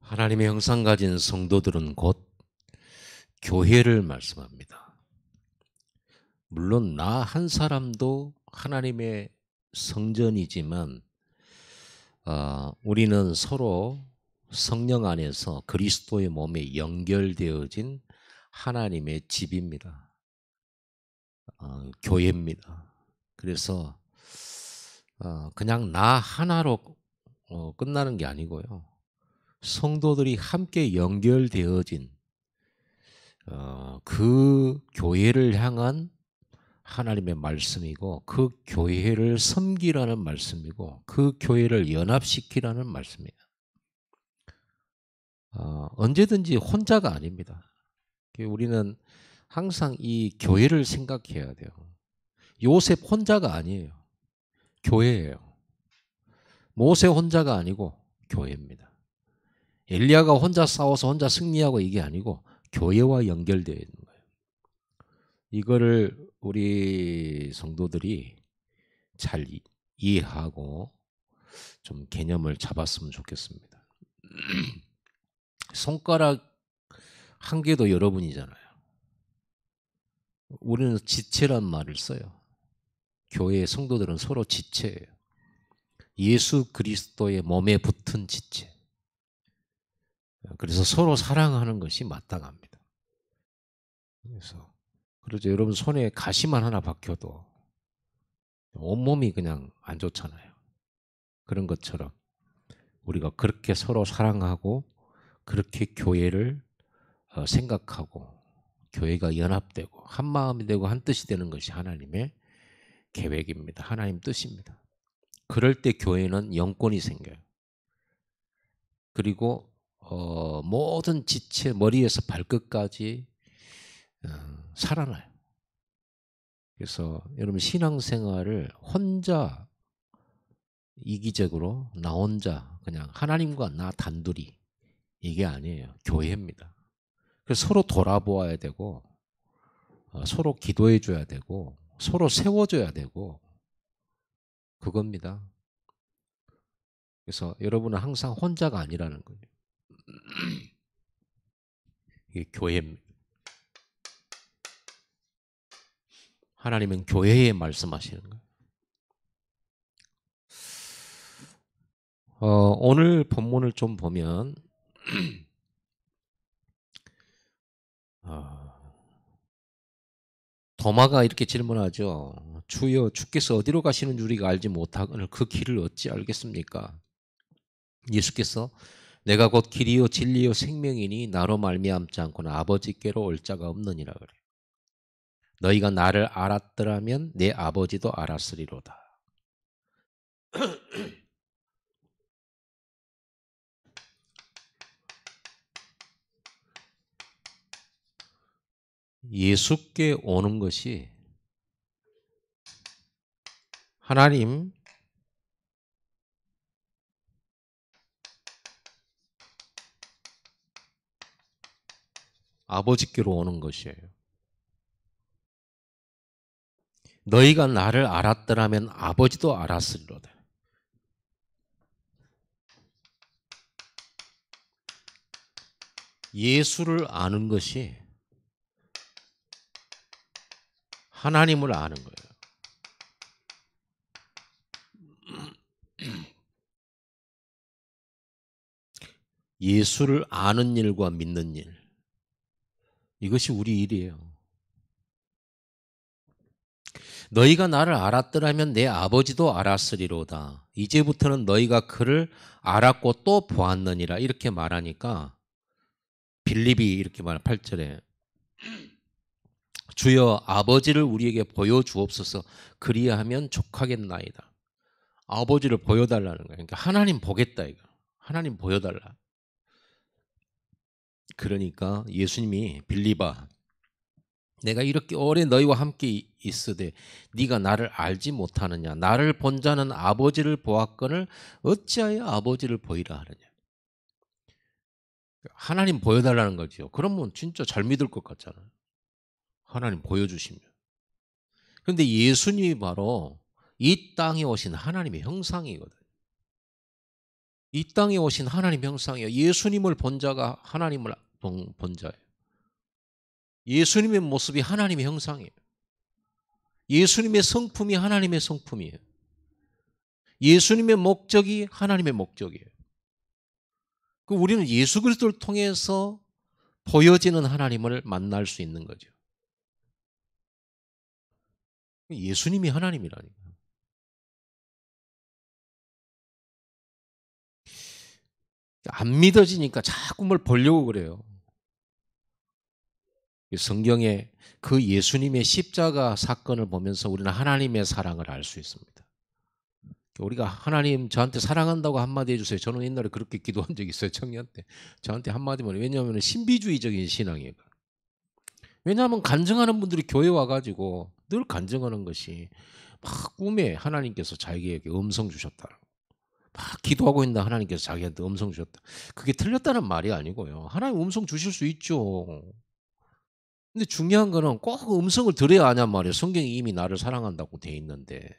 하나님의 형상 가진 성도들은 곧 교회를 말씀합니다. 물론 나 한 사람도 하나님의 성전이지만 우리는 서로 성령 안에서 그리스도의 몸에 연결되어진 하나님의 집입니다. 교회입니다. 그래서 그냥 나 하나로 끝나는 게 아니고요. 성도들이 함께 연결되어진 그 교회를 향한 하나님의 말씀이고, 그 교회를 섬기라는 말씀이고, 그 교회를 연합시키라는 말씀이에요. 언제든지 혼자가 아닙니다. 우리는 항상 이 교회를 생각해야 돼요. 요셉 혼자가 아니에요. 교회예요. 모세 혼자가 아니고 교회입니다. 엘리야가 혼자 싸워서 혼자 승리하고 이게 아니고 교회와 연결되어 있는 거예요. 이거를 우리 성도들이 잘 이해하고 좀 개념을 잡았으면 좋겠습니다. 손가락 한 개도 여러분이잖아요. 우리는 지체란 말을 써요. 교회 성도들은 서로 지체예요. 예수 그리스도의 몸에 붙은 지체. 그래서 서로 사랑하는 것이 마땅합니다. 그래서 여러분 손에 가시만 하나 박혀도 온몸이 그냥 안 좋잖아요. 그런 것처럼 우리가 그렇게 서로 사랑하고 그렇게 교회를 생각하고 교회가 연합되고 한 마음이 되고 한 뜻이 되는 것이 하나님의 계획입니다. 하나님 뜻입니다. 그럴 때 교회는 영권이 생겨요. 그리고 모든 지체 머리에서 발끝까지 살아나요. 그래서 여러분 신앙생활을 혼자 이기적으로 나 혼자 그냥 하나님과 나 단둘이 이게 아니에요. 교회입니다. 그래서 서로 돌아보아야 되고 서로 기도해 줘야 되고 서로 세워줘야 되고 그겁니다. 그래서 여러분은 항상 혼자가 아니라는 거예요. 이게 교회입니다. 하나님은 교회에 말씀하시는 거예요. 오늘 본문을 좀 보면 도마가 이렇게 질문하죠. 주여, 주께서 어디로 가시는 줄 우리가 알지 못하거늘 그 길을 어찌 알겠습니까? 예수께서 내가 곧 길이요 진리요 생명이니 나로 말미암지 않고는 아버지께로 올 자가 없느니라 그래. 너희가 나를 알았더라면 내 아버지도 알았으리로다. 예수께 오는 것이 하나님 아버지께로 오는 것이에요. 너희가 나를 알았더라면 아버지도 알았으리로다. 예수를 아는 것이 하나님을 아는 거예요. 예수를 아는 일과 믿는 일, 이것이 우리 일이에요. 너희가 나를 알았더라면 내 아버지도 알았으리로다. 이제부터는 너희가 그를 알았고 또 보았느니라. 이렇게 말하니까 빌립이 이렇게 말해 8절에 주여 아버지를 우리에게 보여주옵소서. 그리하면 족하겠나이다. 아버지를 보여달라는 거예요. 그러니까 하나님 보겠다 이거. 하나님 보여달라. 그러니까 예수님이 빌립아, 내가 이렇게 오래 너희와 함께 있으되 네가 나를 알지 못하느냐? 나를 본 자는 아버지를 보았거늘 어찌하여 아버지를 보이라 하느냐? 하나님 보여달라는 거죠. 그러면 진짜 잘 믿을 것 같잖아요. 하나님 보여주시면. 그런데 예수님이 바로 이 땅에 오신 하나님의 형상이거든요. 이 땅에 오신 하나님 형상이에요. 예수님을 본 자가 하나님을 본 자예요. 예수님의 모습이 하나님의 형상이에요. 예수님의 성품이 하나님의 성품이에요. 예수님의 목적이 하나님의 목적이에요. 우리는 예수 그리스도를 통해서 보여지는 하나님을 만날 수 있는 거죠. 예수님이 하나님이라니까. 안 믿어지니까 자꾸 뭘 보려고 그래요. 성경에 그 예수님의 십자가 사건을 보면서 우리는 하나님의 사랑을 알 수 있습니다. 우리가 하나님 저한테 사랑한다고 한마디 해주세요. 저는 옛날에 그렇게 기도한 적이 있어요. 청년 때. 저한테 한마디만. 왜냐하면 신비주의적인 신앙이에요. 왜냐하면 간증하는 분들이 교회 와가지고 늘 간증하는 것이 막 꿈에 하나님께서 자기에게 음성 주셨다. 막 기도하고 있는 하나님께서 자기한테 음성 주셨다. 그게 틀렸다는 말이 아니고요. 하나님 음성 주실 수 있죠. 근데 중요한 거는 꼭 음성을 들어야 하냔 말이에요. 성경이 이미 나를 사랑한다고 돼 있는데.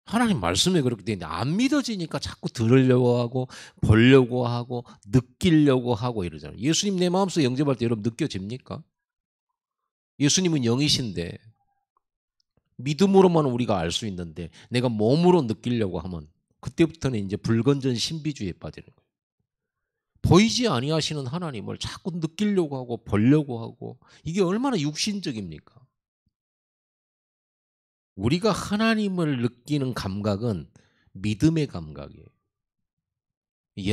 하나님 말씀에 그렇게 돼 있는데 안 믿어지니까 자꾸 들으려고 하고 보려고 하고 느끼려고 하고 이러잖아요. 예수님 내 마음속에 영접할 때 여러분 느껴집니까? 예수님은 영이신데 믿음으로만 우리가 알 수 있는데 내가 몸으로 느끼려고 하면 그때부터는 이제 불건전 신비주의에 빠지는 거예요. 보이지 아니하시는 하나님을 자꾸 느끼려고 하고 보려고 하고 이게 얼마나 육신적입니까? 우리가 하나님을 느끼는 감각은 믿음의 감각이에요.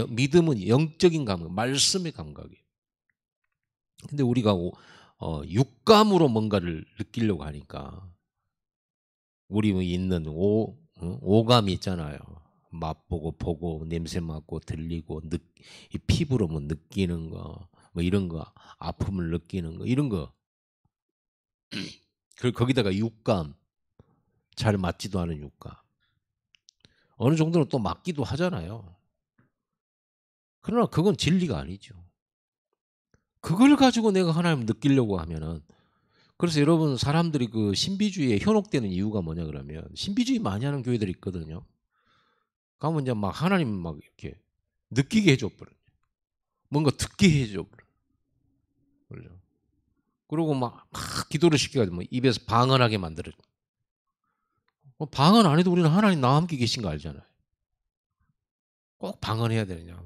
믿음은 영적인 감각, 말씀의 감각이에요. 근데 우리가 육감으로 뭔가를 느끼려고 하니까 우리 있는 오감이 있잖아요. 맛보고 보고 냄새 맡고 들리고 이 피부로 뭐 느끼는 거, 뭐 이런 거, 아픔을 느끼는 거 이런 거. 그리고 거기다가 육감, 잘 맞지도 않은 육감. 어느 정도는 또 맞기도 하잖아요. 그러나 그건 진리가 아니죠. 그걸 가지고 내가 하나님을 느끼려고 하면은 그래서 여러분 사람들이 그 신비주의에 현혹되는 이유가 뭐냐 그러면 신비주의 많이 하는 교회들이 있거든요. 가면 이제 막 하나님 막 이렇게 느끼게 해줘 버려. 뭔가 듣게 해줘 버려. 그렇죠. 그리고 막 기도를 시켜가지고 뭐 입에서 방언하게 만들어. 방언 안 해도 우리는 하나님 나와 함께 계신 거 알잖아요. 꼭 방언해야 되느냐.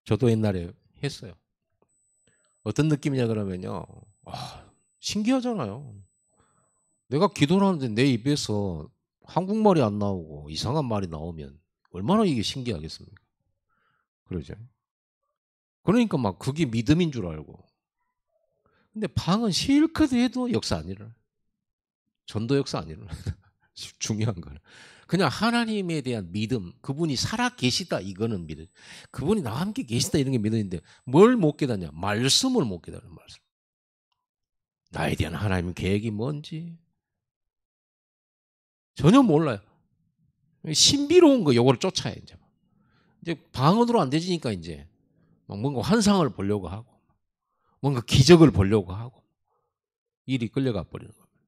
저도 옛날에 했어요. 어떤 느낌이냐 그러면요. 신기하잖아요. 내가 기도를 하는데 내 입에서 한국말이 안 나오고 이상한 말이 나오면 얼마나 이게 신기하겠습니까? 그러죠. 그러니까 막 그게 믿음인 줄 알고. 근데 방언 실컷 해도 역사 안 일어나. 전도 역사 안 일어나. 중요한 거는. 그냥 하나님에 대한 믿음, 그분이 살아 계시다 이거는 믿음. 그분이 나와 함께 계시다 이런 게 믿음인데 뭘 못 깨닫냐? 말씀을 못 깨닫는 말씀. 나에 대한 하나님 계획이 뭔지 전혀 몰라요. 신비로운 거 요거를 쫓아야 이제 방언으로 안 되지니까 이제 뭔가 환상을 보려고 하고 뭔가 기적을 보려고 하고 일이 끌려가 버리는 겁니다.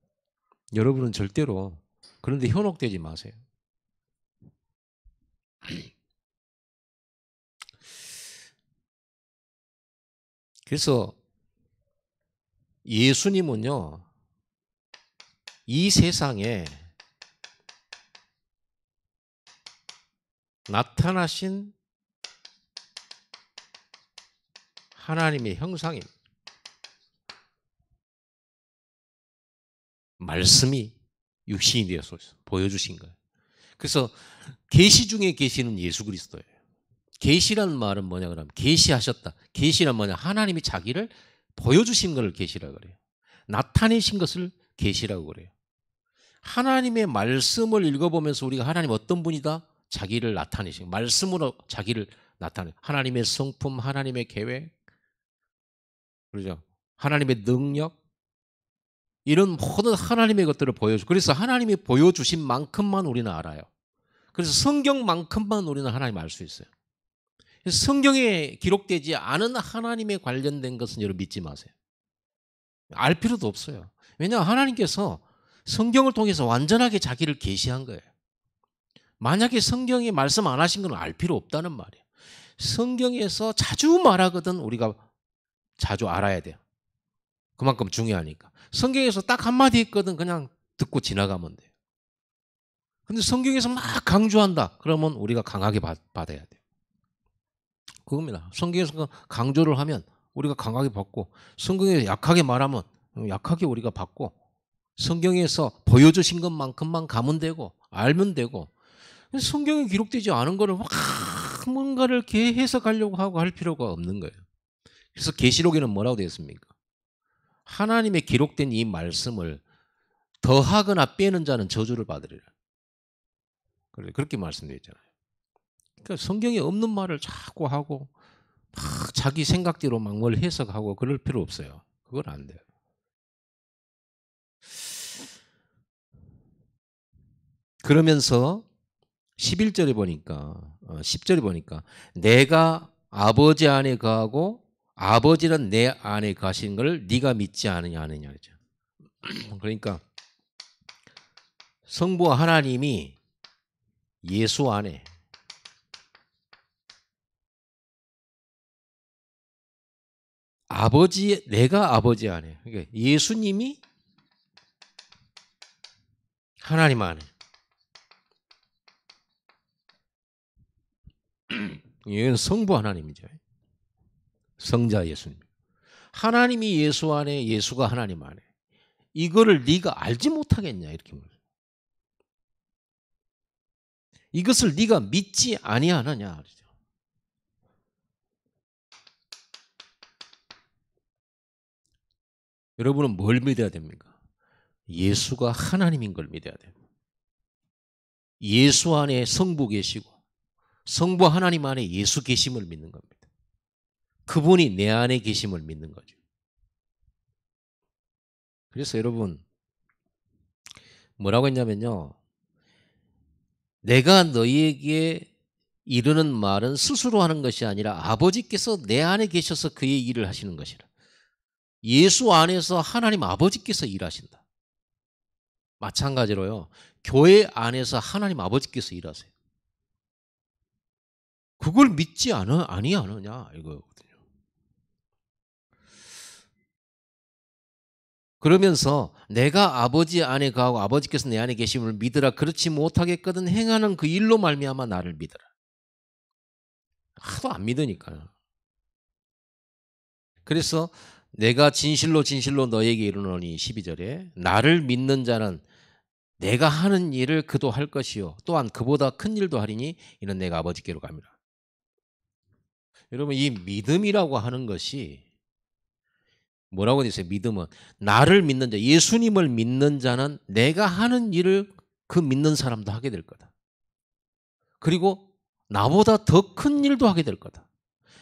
여러분은 절대로 그런데 현혹되지 마세요. 그래서 예수님은요, 이 세상에 나타나신 하나님의 형상입니다. 말씀이 육신이 되어서 보여주신 거예요. 그래서 계시 중에 계시는 예수 그리스도예요. 계시라는 말은 뭐냐 그러면 계시하셨다. 계시란 뭐냐? 하나님이 자기를 보여주신 것을 계시라고 그래요. 나타내신 것을 계시라고 그래요. 하나님의 말씀을 읽어보면서 우리가 하나님 어떤 분이다? 자기를 나타내신 말씀으로 자기를 나타내. 하나님의 성품, 하나님의 계획, 그러죠? 하나님의 능력 이런 모든 하나님의 것들을 보여주. 그래서 하나님이 보여주신 만큼만 우리는 알아요. 그래서 성경만큼만 우리는 하나님 알 수 있어요. 그래서 성경에 기록되지 않은 하나님에 관련된 것은 여러분 믿지 마세요. 알 필요도 없어요. 왜냐하면 하나님께서 성경을 통해서 완전하게 자기를 계시한 거예요. 만약에 성경이 말씀 안 하신 건 알 필요 없다는 말이에요. 성경에서 자주 말하거든 우리가 자주 알아야 돼요. 그만큼 중요하니까. 성경에서 딱 한마디 했거든 그냥 듣고 지나가면 돼요. 근데 성경에서 막 강조한다. 그러면 우리가 강하게 받아야 돼요. 그겁니다. 성경에서 강조를 하면 우리가 강하게 받고 성경에 약하게 말하면 약하게 우리가 받고 성경에서 보여주신 것만큼만 가면 되고 알면 되고 성경에 기록되지 않은 거를 막 뭔가를 이렇게 해석하려고 하고 할 필요가 없는 거예요. 그래서 계시록에는 뭐라고 되어 있습니까? 하나님의 기록된 이 말씀을 더하거나 빼는 자는 저주를 받으리라. 그렇게 말씀되어 있잖아요. 그러니까 성경에 없는 말을 자꾸 하고 막 자기 생각대로 막 뭘 해석하고 그럴 필요 없어요. 그건 안 돼요. 그러면서 11절에 보니까 10절에 보니까 내가 아버지 안에 거하고 아버지는 내 안에 가신 걸 네가 믿지 않느냐 하느냐죠. 그러니까 성부 하나님이 예수 안에 내가 아버지 안에 그러니까 예수님이 하나님 안에 이건 성부 하나님이죠. 성자 예수님. 하나님이 예수 안에 예수가 하나님 안에 이거를 네가 알지 못하겠냐 이렇게 말해요. 이것을 네가 믿지 아니하느냐 그러죠. 여러분은 뭘 믿어야 됩니까? 예수가 하나님인 걸 믿어야 돼요. 예수 안에 성부 계시고 성부 하나님 안에 예수 계심을 믿는 겁니다. 그분이 내 안에 계심을 믿는 거죠. 그래서 여러분 뭐라고 했냐면요. 내가 너희에게 이르는 말은 스스로 하는 것이 아니라 아버지께서 내 안에 계셔서 그의 일을 하시는 것이라. 예수 안에서 하나님 아버지께서 일하신다. 마찬가지로요. 교회 안에서 하나님 아버지께서 일하세요. 그걸 믿지 아니하느냐 이거거든요. 그러면서 내가 아버지 안에 거하고 아버지께서 내 안에 계심을 믿으라. 그렇지 못하겠거든 행하는 그 일로 말미암아 나를 믿으라. 하도 안 믿으니까요. 그래서 내가 진실로 진실로 너에게 이르노니 12절에 나를 믿는 자는 내가 하는 일을 그도 할 것이요 또한 그보다 큰 일도 하리니 이는 내가 아버지께로 갑니다. 여러분 이 믿음이라고 하는 것이 뭐라고 되어 있어요? 믿음은 나를 믿는 자, 예수님을 믿는 자는 내가 하는 일을 그 믿는 사람도 하게 될 거다. 그리고 나보다 더 큰 일도 하게 될 거다.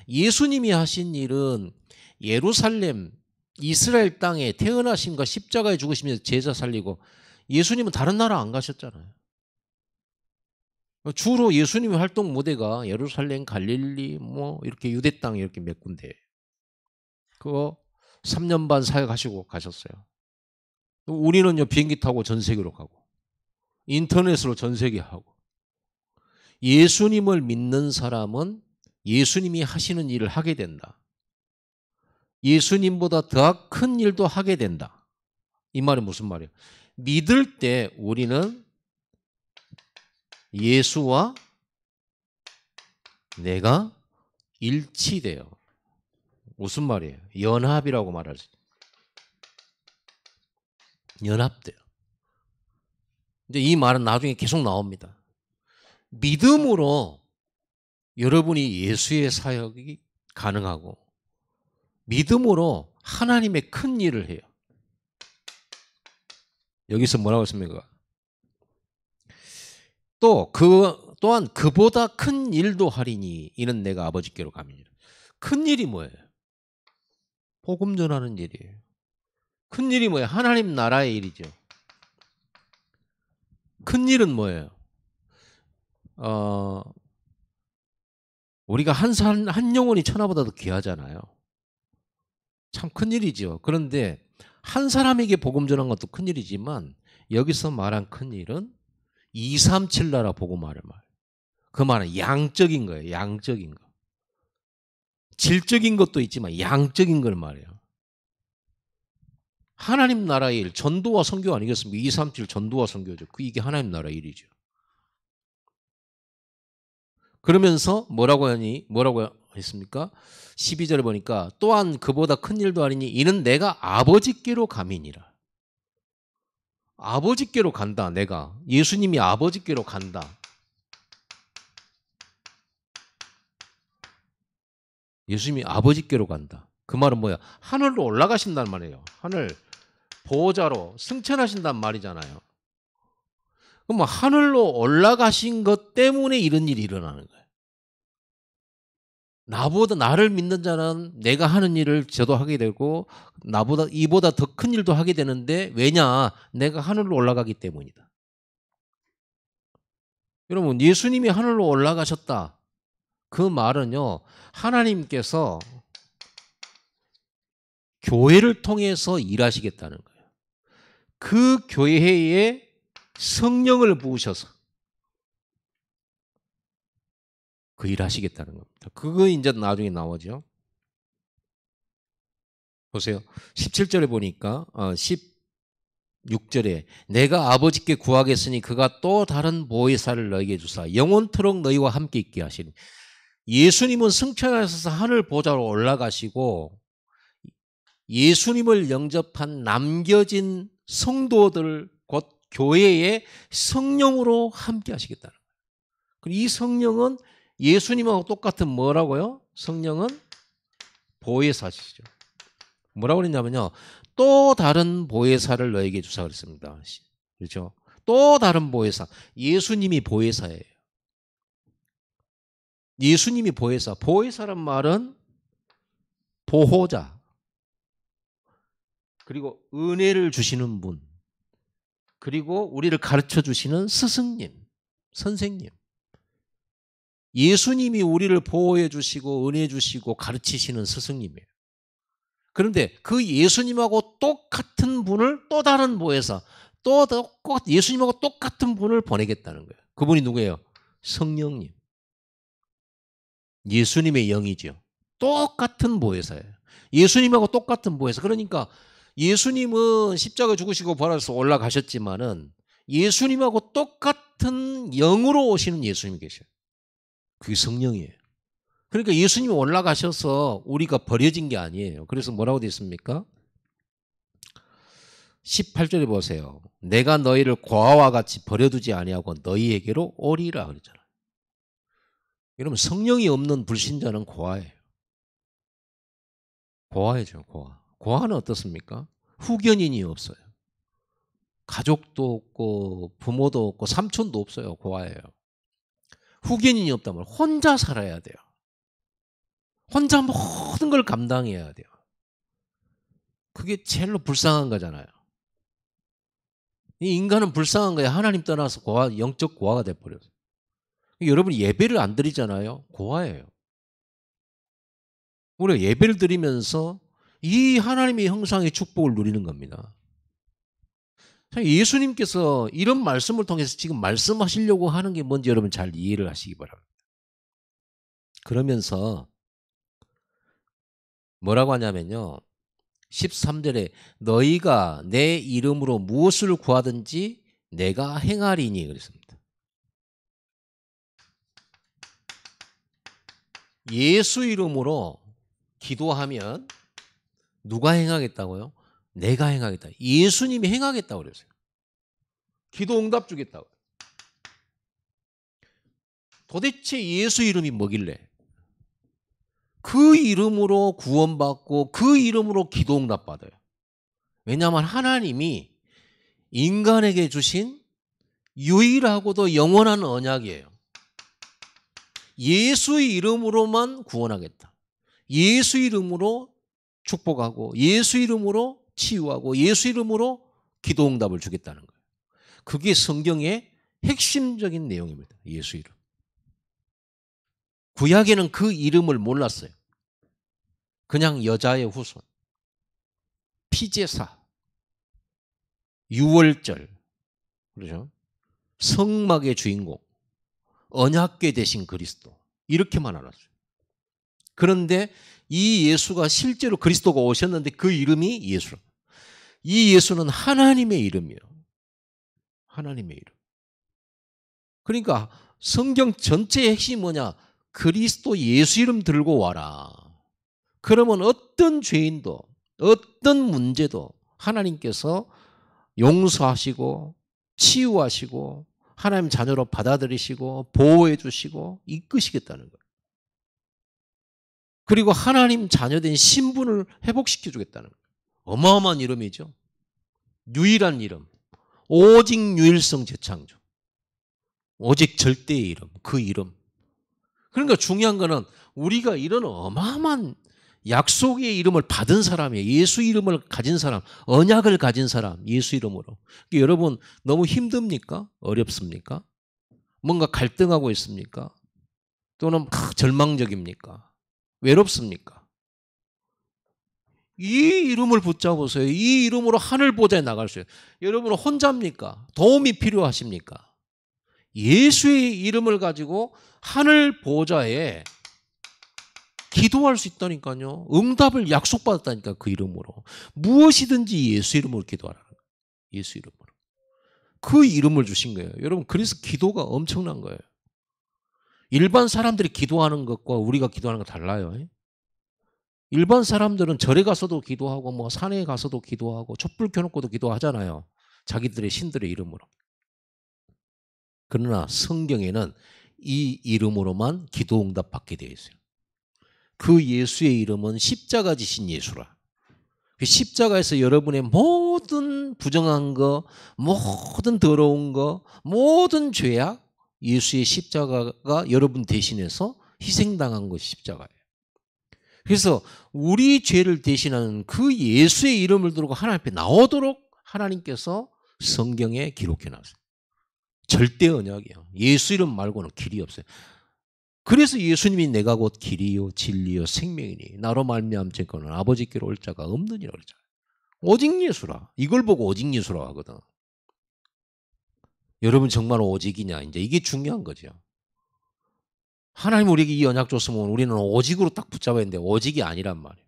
예수님이 하신 일은 예루살렘 이스라엘 땅에 태어나심과 십자가에 죽으시면서 제자 살리고 예수님은 다른 나라 안 가셨잖아요. 주로 예수님의 활동 무대가 예루살렘, 갈릴리, 뭐 이렇게 유대 땅 이렇게 몇 군데. 그거 3년 반 사역하시고 가셨어요. 우리는요 비행기 타고 전 세계로 가고 인터넷으로 전 세계 하고 예수님을 믿는 사람은 예수님이 하시는 일을 하게 된다. 예수님보다 더 큰 일도 하게 된다. 이 말은 무슨 말이에요? 믿을 때 우리는 예수와 내가 일치돼요. 무슨 말이에요? 연합이라고 말하지. 연합돼요. 이제 이 말은 나중에 계속 나옵니다. 믿음으로 여러분이 예수의 사역이 가능하고 믿음으로 하나님의 큰 일을 해요. 여기서 뭐라고 했습니까? 또한 그보다 큰 일도 하리니 이는 내가 아버지께로 가미니라. 큰 일이 뭐예요? 복음 전하는 일이에요. 큰 일이 뭐예요? 하나님 나라의 일이죠. 큰 일은 뭐예요? 우리가 한 영혼이 천하보다 더 귀하잖아요. 참 큰일이죠. 그런데 한 사람에게 복음 전한 것도 큰일이지만 여기서 말한 큰일은 237 나라 보고 말해 말. 그 말은 양적인 거예요. 양적인 거. 질적인 것도 있지만 양적인 걸 말해요. 하나님 나라의 일, 전도와 선교 아니겠습니까? 237 전도와 선교죠. 이게 하나님 나라의 일이죠. 그러면서 뭐라고 했습니까? 12절에 보니까 또한 그보다 큰 일도 아니니 이는 내가 아버지께로 감이니라. 아버지께로 간다. 내가 예수님이 아버지께로 간다. 예수님이 아버지께로 간다. 그 말은 뭐야? 하늘로 올라가신다는 말이에요. 하늘 보호자로 승천하신단 말이잖아요. 그럼 하늘로 올라가신 것 때문에 이런 일이 일어나는 거예요. 나를 믿는 자는 내가 하는 일을 저도 하게 되고 이보다 더 큰 일도 하게 되는데 왜냐? 내가 하늘로 올라가기 때문이다. 여러분 예수님이 하늘로 올라가셨다. 그 말은요. 하나님께서 교회를 통해서 일하시겠다는 거예요. 그 교회에 성령을 부으셔서 그 일하시겠다는 겁니다. 그거 이제 나중에 나오죠. 보세요. 17절에 보니까 16절에 내가 아버지께 구하겠으니 그가 또 다른 보혜사를 너에게 주사 영원토록 너희와 함께 있게 하시니 예수님은 승천하셔서 하늘 보좌로 올라가시고 예수님을 영접한 남겨진 성도들 곧 교회에 성령으로 함께 하시겠다는 거예요. 그리고 이 성령은 예수님하고 똑같은 뭐라고요? 성령은 보혜사시죠. 뭐라고 그랬냐면요. 또 다른 보혜사를 너에게 주사 그랬습니다. 그렇죠? 또 다른 보혜사. 예수님이 보혜사예요. 예수님이 보혜사. 보혜사란 말은 보호자. 그리고 은혜를 주시는 분. 그리고 우리를 가르쳐 주시는 스승님, 선생님. 예수님이 우리를 보호해 주시고 은혜 주시고 가르치시는 스승님이에요. 그런데 그 예수님하고 똑같은 분을 또 다른 보혜사, 예수님하고 똑같은 분을 보내겠다는 거예요. 그분이 누구예요? 성령님. 예수님의 영이죠. 똑같은 보혜사예요. 예수님하고 똑같은 보혜사. 그러니까 예수님은 십자가 죽으시고 부활해서 올라가셨지만은 예수님하고 똑같은 영으로 오시는 예수님이 계셔요. 그게 성령이에요. 그러니까 예수님이 올라가셔서 우리가 버려진 게 아니에요. 그래서 뭐라고 되어 있습니까? 18절에 보세요. 내가 너희를 고아와 같이 버려두지 아니하고 너희에게로 오리라 그랬잖아요. 여러분 성령이 없는 불신자는 고아예요. 고아이죠. 고아. 고아는 어떻습니까? 후견인이 없어요. 가족도 없고 부모도 없고 삼촌도 없어요. 고아예요. 후견인이 없다면 혼자 살아야 돼요. 혼자 모든 걸 감당해야 돼요. 그게 제일로 불쌍한 거잖아요. 이 인간은 불쌍한 거예요. 하나님 떠나서 영적 고아가 돼버렸어요. 여러분이 예배를 안 드리잖아요. 고아예요. 우리가 예배를 드리면서 이 하나님의 형상의 축복을 누리는 겁니다. 예수님께서 이런 말씀을 통해서 지금 말씀하시려고 하는 게 뭔지 여러분 잘 이해를 하시기 바랍니다. 그러면서 뭐라고 하냐면요. 13절에 너희가 내 이름으로 무엇을 구하든지 내가 행하리니 그랬습니다. 예수 이름으로 기도하면 누가 행하겠다고요? 내가 행하겠다. 예수님이 행하겠다고 그랬어요. 기도 응답 주겠다고. 도대체 예수 이름이 뭐길래? 그 이름으로 구원받고 그 이름으로 기도 응답 받아요. 왜냐하면 하나님이 인간에게 주신 유일하고도 영원한 언약이에요. 예수의 이름으로만 구원하겠다. 예수 이름으로 축복하고 예수 이름으로 치유하고 예수 이름으로 기도 응답을 주겠다는 거예요. 그게 성경의 핵심적인 내용입니다. 예수 이름. 구약에는 그 이름을 몰랐어요. 그냥 여자의 후손, 피제사, 유월절, 그렇죠? 성막의 주인공, 언약궤 대신 그리스도 이렇게만 알았어요. 그런데 이 예수가 실제로 그리스도가 오셨는데 그 이름이 예수. 이 예수는 하나님의 이름이에요. 하나님의 이름. 그러니까 성경 전체의 핵심이 뭐냐? 그리스도 예수 이름 들고 와라. 그러면 어떤 죄인도 어떤 문제도 하나님께서 용서하시고 치유하시고 하나님 자녀로 받아들이시고 보호해 주시고 이끄시겠다는 거예요. 그리고 하나님 자녀된 신분을 회복시켜 주겠다는 거예요. 어마어마한 이름이죠. 유일한 이름. 오직 유일성 재창조. 오직 절대의 이름. 그 이름. 그러니까 중요한 거는 우리가 이런 어마어마한 약속의 이름을 받은 사람이에요. 예수 이름을 가진 사람, 언약을 가진 사람, 예수 이름으로. 그러니까 여러분 너무 힘듭니까? 어렵습니까? 뭔가 갈등하고 있습니까? 또는 절망적입니까? 외롭습니까? 이 이름을 붙잡으세요. 이 이름으로 하늘 보좌에 나갈 수 있어요. 여러분은 혼자입니까? 도움이 필요하십니까? 예수의 이름을 가지고 하늘 보좌에 기도할 수 있다니까요. 응답을 약속받았다니까 그 이름으로. 무엇이든지 예수 이름으로 기도하라. 예수 이름으로. 그 이름을 주신 거예요. 여러분 그래서 기도가 엄청난 거예요. 일반 사람들이 기도하는 것과 우리가 기도하는 거 달라요. 일반 사람들은 절에 가서도 기도하고 뭐 산에 가서도 기도하고 촛불 켜놓고도 기도하잖아요. 자기들의 신들의 이름으로. 그러나 성경에는 이 이름으로만 기도 응답 받게 되어 있어요. 그 예수의 이름은 십자가 지신 예수라. 십자가에서 여러분의 모든 부정한 거, 모든 더러운 거, 모든 죄악, 예수의 십자가가 여러분 대신해서 희생당한 것이 십자가예요. 그래서 우리 죄를 대신하는 그 예수의 이름을 들고 하나님 앞에 나오도록 하나님께서 성경에 기록해 놨어요. 절대 언약이에요. 예수 이름 말고는 길이 없어요. 그래서 예수님이 내가 곧 길이요 진리요 생명이니 나로 말미암자거는 아버지께로 올 자가 없느니라 그러잖아요. 오직 예수라. 이걸 보고 오직 예수라 하거든. 여러분 정말 오직이냐? 이제 이게 중요한 거죠. 하나님 우리에게 이 언약 줬으면 우리는 오직으로 딱 붙잡아야 되는데 오직이 아니란 말이에요.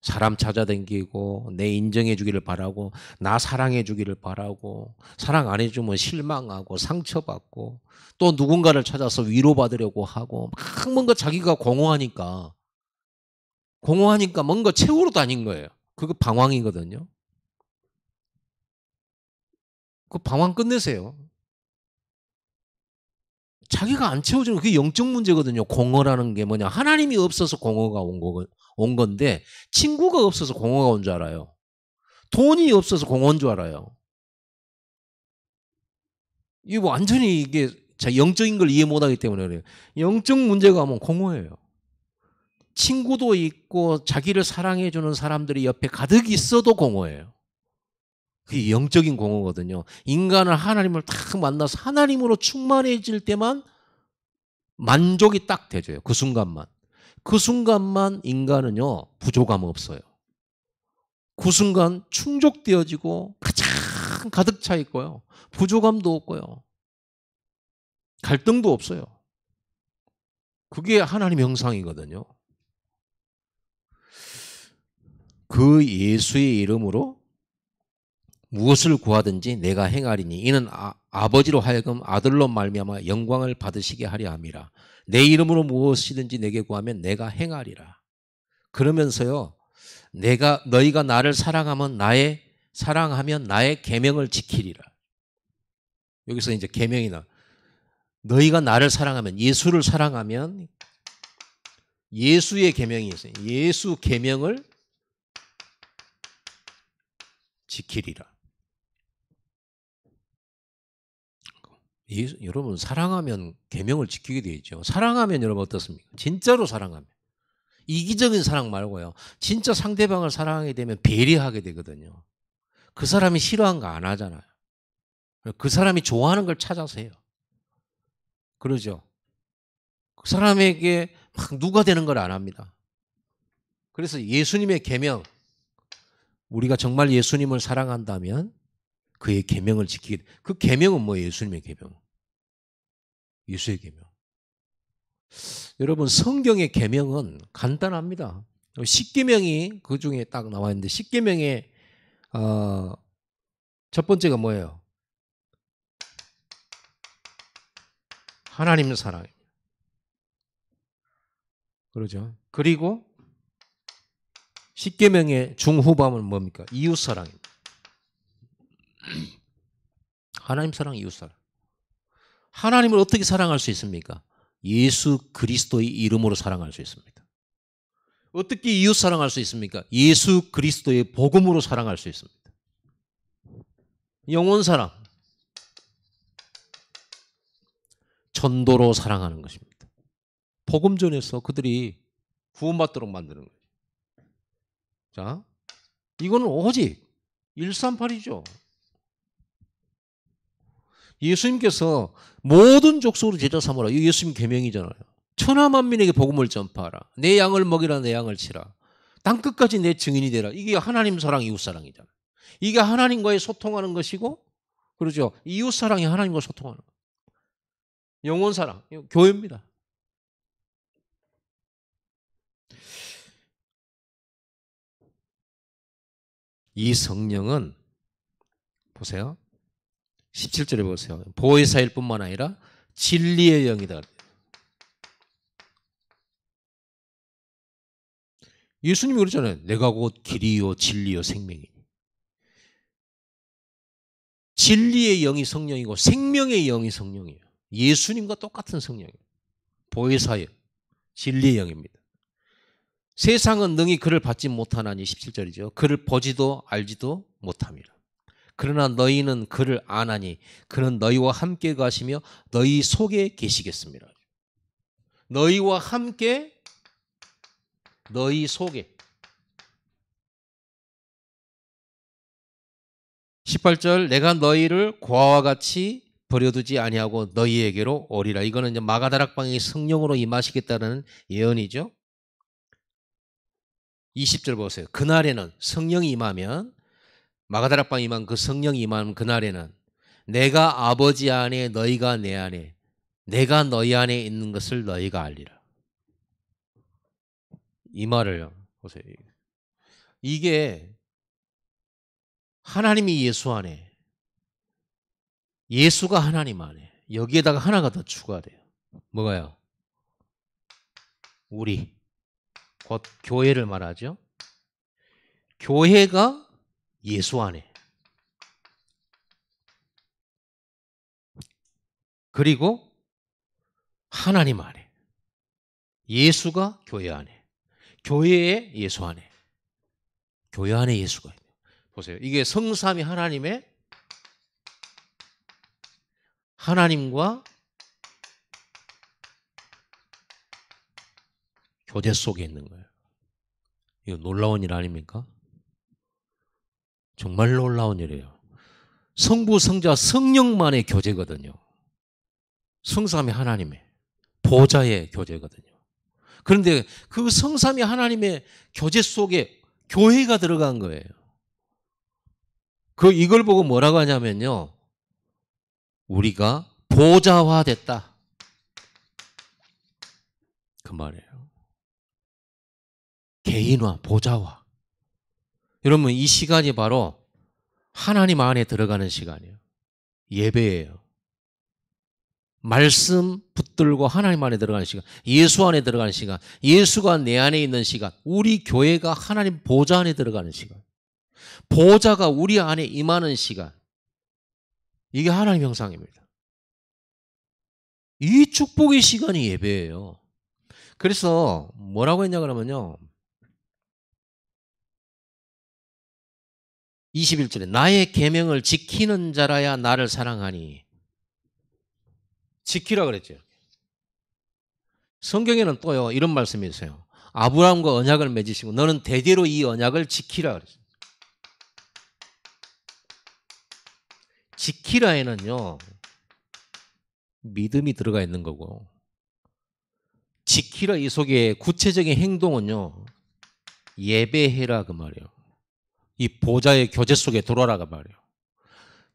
사람 찾아다니고 내 인정해 주기를 바라고 나 사랑해 주기를 바라고 사랑 안 해주면 실망하고 상처받고 또 누군가를 찾아서 위로받으려고 하고 막 뭔가 자기가 공허하니까 뭔가 채우러 다닌 거예요. 그거 방황이거든요. 그 방황 끝내세요. 자기가 안 채워주는 그게 영적 문제거든요. 공허라는 게 뭐냐. 하나님이 없어서 공허가 온 건데 친구가 없어서 공허가 온 줄 알아요. 돈이 없어서 공허한 줄 알아요. 이게 완전히 이게 영적인 걸 이해 못하기 때문에 그래요. 영적 문제가 오면 공허해요. 친구도 있고 자기를 사랑해주는 사람들이 옆에 가득 있어도 공허해요. 그게 영적인 공허거든요. 인간은 하나님을 딱 만나서 하나님으로 충만해질 때만 만족이 딱 되죠. 그 순간만. 그 순간만 인간은요 부족함 없어요. 그 순간 충족되어지고 가장 가득 차 있고요. 부족함도 없고요. 갈등도 없어요. 그게 하나님 형상이거든요. 그 예수의 이름으로 무엇을 구하든지 내가 행하리니 이는 아버지로 하여금 아들로 말미암아 영광을 받으시게 하려 함이라. 내 이름으로 무엇이든지 내게 구하면 내가 행하리라. 그러면서요. 너희가 나를 사랑하면 나의 계명을 지키리라. 여기서 이제 계명이 나. 너희가 나를 사랑하면 예수를 사랑하면 예수의 계명이 있어요. 예수 계명을 지키리라. 여러분 사랑하면 계명을 지키게 되죠. 사랑하면 여러분 어떻습니까? 진짜로 사랑하면. 이기적인 사랑 말고요. 진짜 상대방을 사랑하게 되면 배려하게 되거든요. 그 사람이 싫어한 거 안 하잖아요. 그 사람이 좋아하는 걸 찾아서 해요. 그러죠. 그 사람에게 막 누가 되는 걸 안 합니다. 그래서 예수님의 계명, 우리가 정말 예수님을 사랑한다면 그의 계명을 지키게. 그 계명은 뭐예요? 예수님의 계명. 예수의 계명. 여러분 성경의 계명은 간단합니다. 십계명이 그 중에 딱 나와 있는데 십계명의 첫 번째가 뭐예요? 하나님 사랑. 그러죠. 그리고 십계명의 중후반은 뭡니까? 이웃 사랑입니다. 하나님 사랑, 이웃 사랑. 하나님을 어떻게 사랑할 수 있습니까? 예수 그리스도의 이름으로 사랑할 수 있습니다. 어떻게 이웃 사랑할 수 있습니까? 예수 그리스도의 복음으로 사랑할 수 있습니다. 영혼 사랑. 전도로 사랑하는 것입니다. 복음 전에서 그들이 구원받도록 만드는 거예요. 자, 이거는 오직 138이죠. 예수님께서 모든 족속으로 제자 삼으라. 이게 예수님 계명이잖아요. 천하 만민에게 복음을 전파하라. 내 양을 먹이라, 내 양을 치라. 땅끝까지 내 증인이 되라. 이게 하나님 사랑, 이웃 사랑이잖아요. 이게 하나님과의 소통하는 것이고, 그렇죠. 이웃 사랑이 하나님과 소통하는 것. 영혼 사랑, 교회입니다. 이 성령은 보세요. 17절에 보세요. 보혜사일 뿐만 아니라 진리의 영이다. 예수님이 그러잖아요. 내가 곧 길이요 진리요 생명이니. 진리의 영이 성령이고 생명의 영이 성령이에요. 예수님과 똑같은 성령이에요. 보혜사예요. 진리의 영입니다. 세상은 능히 그를 받지 못하나니 17절이죠. 그를 보지도 알지도 못함이라. 그러나 너희는 그를 아나니 그는 너희와 함께 가시며 너희 속에 계시겠습니다. 너희와 함께 너희 속에. 18절 내가 너희를 고아와 같이 버려두지 아니하고 너희에게로 오리라. 이거는 이제 마가다락방에 성령으로 임하시겠다는 예언이죠. 20절 보세요. 그날에는 성령이 임하면 마가다락방에 임한 그 성령이 임하는 그날에는 내가 아버지 안에 너희가 내 안에 내가 너희 안에 있는 것을 너희가 알리라. 이 말을 보세요. 이게 하나님이 예수 안에 예수가 하나님 안에 여기에다가 하나가 더 추가돼요. 뭐가요? 우리 곧 교회를 말하죠. 교회가 예수 안에 그리고 하나님 안에 예수가 교회 안에 교회에 예수 안에 교회 안에 예수가 있어요. 보세요. 이게 성삼위 하나님의 하나님과 교제 속에 있는 거예요. 이거 놀라운 일 아닙니까? 정말 놀라운 일이에요. 성부, 성자, 성령만의 교제거든요. 성삼위 하나님의 보좌의 교제거든요. 그런데 그 성삼위 하나님의 교제 속에 교회가 들어간 거예요. 이걸 보고 뭐라고 하냐면요. 우리가 보좌화됐다. 그 말이에요. 개인화, 보좌화. 여러분 이 시간이 바로 하나님 안에 들어가는 시간이에요. 예배예요. 말씀 붙들고 하나님 안에 들어가는 시간, 예수 안에 들어가는 시간, 예수가 내 안에 있는 시간, 우리 교회가 하나님 보좌 안에 들어가는 시간, 보좌가 우리 안에 임하는 시간, 이게 하나님 형상입니다. 이 축복의 시간이 예배예요. 그래서 뭐라고 했냐 그러면요. 21절에 나의 계명을 지키는 자라야 나를 사랑하니. 지키라 그랬죠. 성경에는 또요 이런 말씀이 있어요. 아브라함과 언약을 맺으시고 너는 대대로 이 언약을 지키라 그랬어요. 지키라에는요 믿음이 들어가 있는 거고 지키라 이 속에 구체적인 행동은요 예배해라 그 말이에요. 이 보좌의 교제 속에 들어와라 그 말이에요.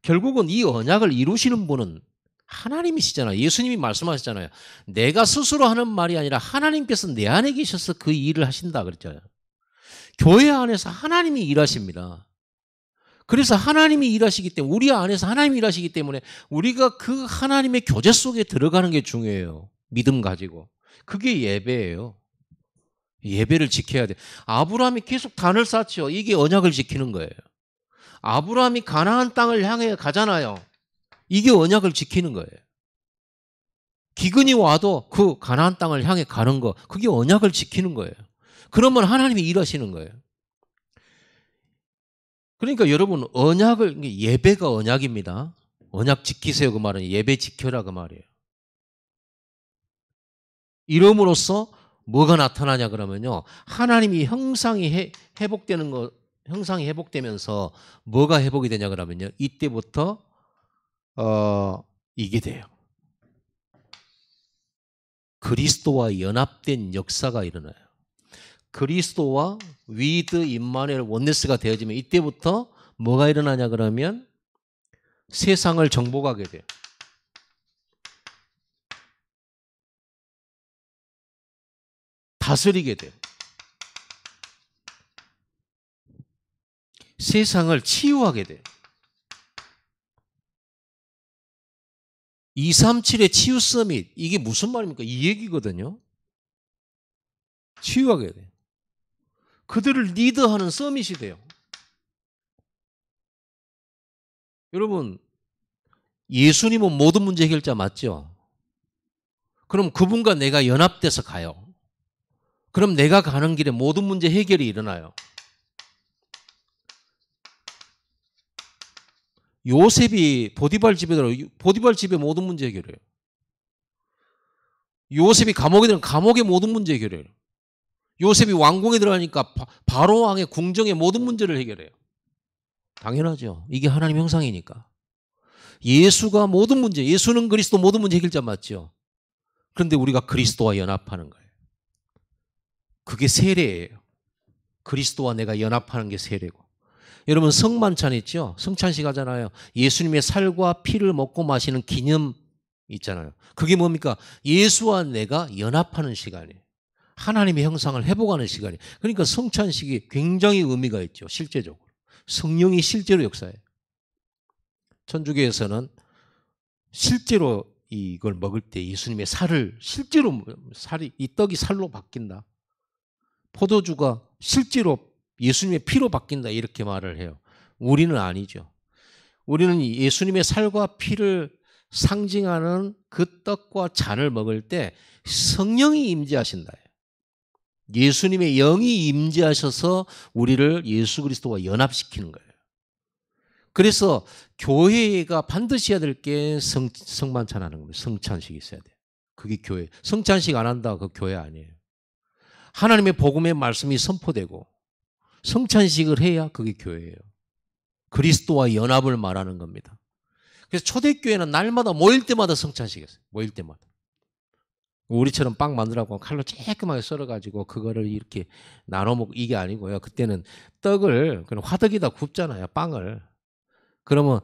결국은 이 언약을 이루시는 분은 하나님이시잖아요. 예수님이 말씀하셨잖아요. 내가 스스로 하는 말이 아니라 하나님께서 내 안에 계셔서 그 일을 하신다 그랬잖아요. 교회 안에서 하나님이 일하십니다. 그래서 하나님이 일하시기 때문에 우리 안에서 하나님이 일하시기 때문에 우리가 그 하나님의 교제 속에 들어가는 게 중요해요. 믿음 가지고. 그게 예배예요. 예배를 지켜야 돼. 아브라함이 계속 단을 쌓죠. 이게 언약을 지키는 거예요. 아브라함이 가나안 땅을 향해 가잖아요. 이게 언약을 지키는 거예요. 기근이 와도 그 가나안 땅을 향해 가는 거, 그게 언약을 지키는 거예요. 그러면 하나님이 일하시는 거예요. 그러니까 여러분 언약을 예배가 언약입니다. 언약 지키세요 그 말은 예배 지켜라 그 말이에요. 이름으로써 뭐가 나타나냐 그러면요. 하나님이 회복되는 거 형상이 회복되면서 뭐가 회복이 되냐 그러면요. 이때부터 이게 돼요. 그리스도와 연합된 역사가 일어나요. 그리스도와 위드 임마누엘 원네스가 되어지면 이때부터 뭐가 일어나냐 그러면 세상을 정복하게 돼요. 다스리게 돼요. 세상을 치유하게 돼요. 237의 치유 서밋 이게 무슨 말입니까? 이 얘기거든요. 치유하게 돼요. 그들을 리드하는 서밋이 돼요. 여러분 예수님은 모든 문제 해결자 맞죠? 그럼 그분과 내가 연합돼서 가요. 그럼 내가 가는 길에 모든 문제 해결이 일어나요. 요셉이 보디발 집에 들어 보디발 집에 모든 문제 해결해요. 요셉이 감옥에 들어가면 감옥의 모든 문제 해결해요. 요셉이 왕궁에 들어가니까 바로 왕의 궁정의 모든 문제를 해결해요. 당연하죠. 이게 하나님 형상이니까. 예수가 모든 문제, 예수는 그리스도 모든 문제 해결자 맞죠? 그런데 우리가 그리스도와 연합하는 거예요. 그게 세례예요. 그리스도와 내가 연합하는 게 세례고. 여러분 성만찬 있죠? 성찬식 하잖아요. 예수님의 살과 피를 먹고 마시는 기념 있잖아요. 그게 뭡니까? 예수와 내가 연합하는 시간이에요. 하나님의 형상을 회복하는 시간이에요. 그러니까 성찬식이 굉장히 의미가 있죠. 실제적으로. 성령이 실제로 역사해요. 천주교에서는 실제로 이걸 먹을 때 예수님의 살을 실제로 이 떡이 살로 바뀐다. 포도주가 실제로 예수님의 피로 바뀐다 이렇게 말을 해요. 우리는 아니죠. 우리는 예수님의 살과 피를 상징하는 그 떡과 잔을 먹을 때 성령이 임재하신다. 예수님의 영이 임재하셔서 우리를 예수 그리스도와 연합시키는 거예요. 그래서 교회가 반드시 해야 될 게 성만찬하는 겁니다. 성찬식이 있어야 돼요. 그게 교회. 성찬식 안 한다 그 교회 아니에요. 하나님의 복음의 말씀이 선포되고 성찬식을 해야 그게 교회예요. 그리스도와 연합을 말하는 겁니다. 그래서 초대교회는 날마다 모일 때마다 성찬식이었어요. 모일 때마다. 우리처럼 빵 만들라고 칼로 쬐끔하게 썰어가지고 그거를 이렇게 나눠 먹고 이게 아니고요. 그때는 떡을 그냥 화덕에다 굽잖아요. 빵을. 그러면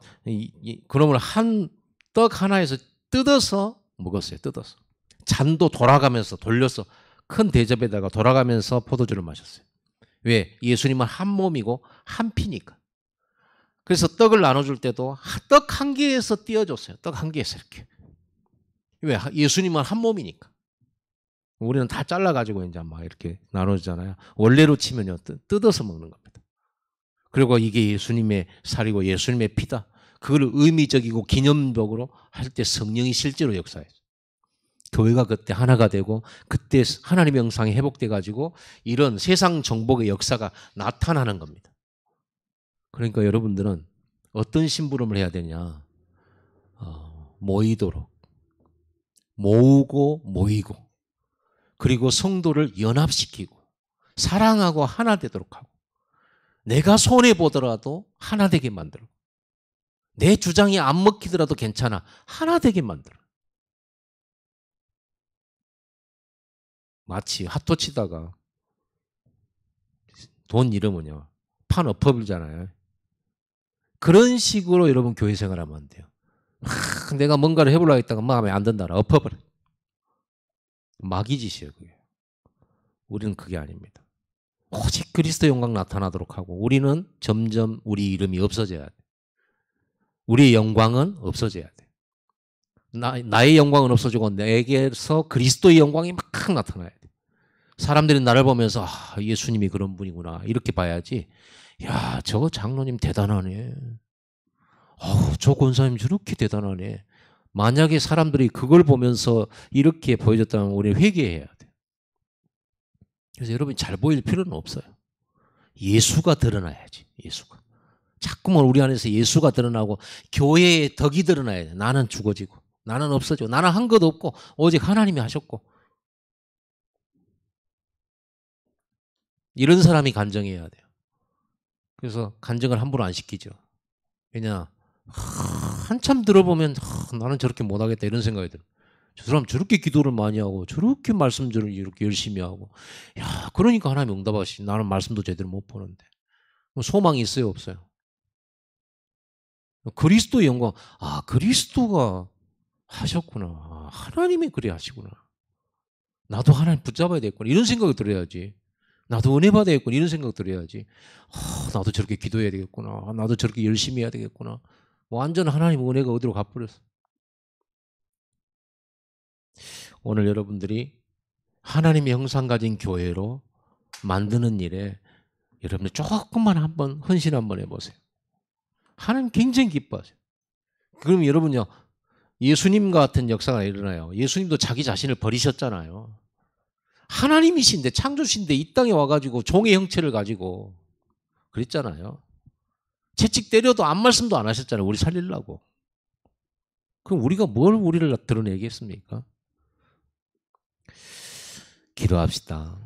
한 떡 하나에서 뜯어서 먹었어요. 뜯어서. 잔도 돌아가면서 돌려서 큰 대접에다가 돌아가면서 포도주를 마셨어요. 왜? 예수님은 한 몸이고 한 피니까. 그래서 떡을 나눠줄 때도 떡 한 개에서 띄어줬어요. 떡 한 개에서 이렇게. 왜? 예수님은 한 몸이니까. 우리는 다 잘라가지고 이제 막 이렇게 나눠주잖아요. 원래로 치면요. 뜯어서 먹는 겁니다. 그리고 이게 예수님의 살이고 예수님의 피다. 그걸 의미적이고 기념적으로 할 때 성령이 실제로 역사했어요. 교회가 그때 하나가 되고 그때 하나님의 형상이 회복돼 가지고 이런 세상 정복의 역사가 나타나는 겁니다. 그러니까 여러분들은 어떤 심부름을 해야 되냐? 모이도록 모으고 모이고 그리고 성도를 연합시키고 사랑하고 하나 되도록 하고 내가 손해보더라도 하나 되게 만들고 내 주장이 안 먹히더라도 괜찮아 하나 되게 만들어. 마치 핫토 치다가 돈 잃으면요 판 엎어버리잖아요. 그런 식으로 여러분 교회 생활하면 안 돼요. 내가 뭔가를 해보려고 했다가 마음에 안 든다라 엎어버려. 마귀짓이에요, 그게. 우리는 그게 아닙니다. 오직 그리스도 영광 나타나도록 하고 우리는 점점 우리 이름이 없어져야 돼. 우리의 영광은 없어져야 돼. 나의 영광은 없어지고 내게서 그리스도의 영광이 막 나타나야 돼. 사람들이 나를 보면서 예수님이 그런 분이구나 이렇게 봐야지. 야, 저 장로님 대단하네. 저 권사님 저렇게 대단하네. 만약에 사람들이 그걸 보면서 이렇게 보여줬다면 우리는 회개해야 돼. 그래서 여러분이 잘 보일 필요는 없어요. 예수가 드러나야지. 예수가. 자꾸만 우리 안에서 예수가 드러나고 교회의 덕이 드러나야 돼. 나는 죽어지고 나는 없어지고 나는 한 것도 없고 오직 하나님이 하셨고. 이런 사람이 간증해야 돼요. 그래서 간증을 함부로 안 시키죠. 왜냐 한참 들어보면 나는 저렇게 못하겠다 이런 생각이 들어요. 저 사람 저렇게 기도를 많이 하고 저렇게 말씀들을 이렇게 열심히 하고 야 그러니까 하나님 응답하시지. 나는 말씀도 제대로 못 보는데. 소망이 있어요 없어요? 그리스도의 영광. 그리스도가 하셨구나. 하나님이 그래 하시구나. 나도 하나님 붙잡아야 되겠구나. 이런 생각이 들어야지. 나도 은혜 받아야겠구나. 이런 생각 들어야지. 나도 저렇게 기도해야 되겠구나. 나도 저렇게 열심히 해야 되겠구나. 완전 하나님 은혜가 어디로 가버렸어. 오늘 여러분들이 하나님의 형상 가진 교회로 만드는 일에 여러분들 조금만 한번 헌신 한번 해보세요. 하나님 굉장히 기뻐하세요. 그럼 여러분요. 예수님 같은 역사가 일어나요. 예수님도 자기 자신을 버리셨잖아요. 하나님이신데 창조신데 이 땅에 와가지고 종의 형체를 가지고 그랬잖아요. 채찍 때려도 아무 말씀도 안 하셨잖아요. 우리 살리려고. 그럼 우리가 뭘 우리를 드러내겠습니까? 기도합시다.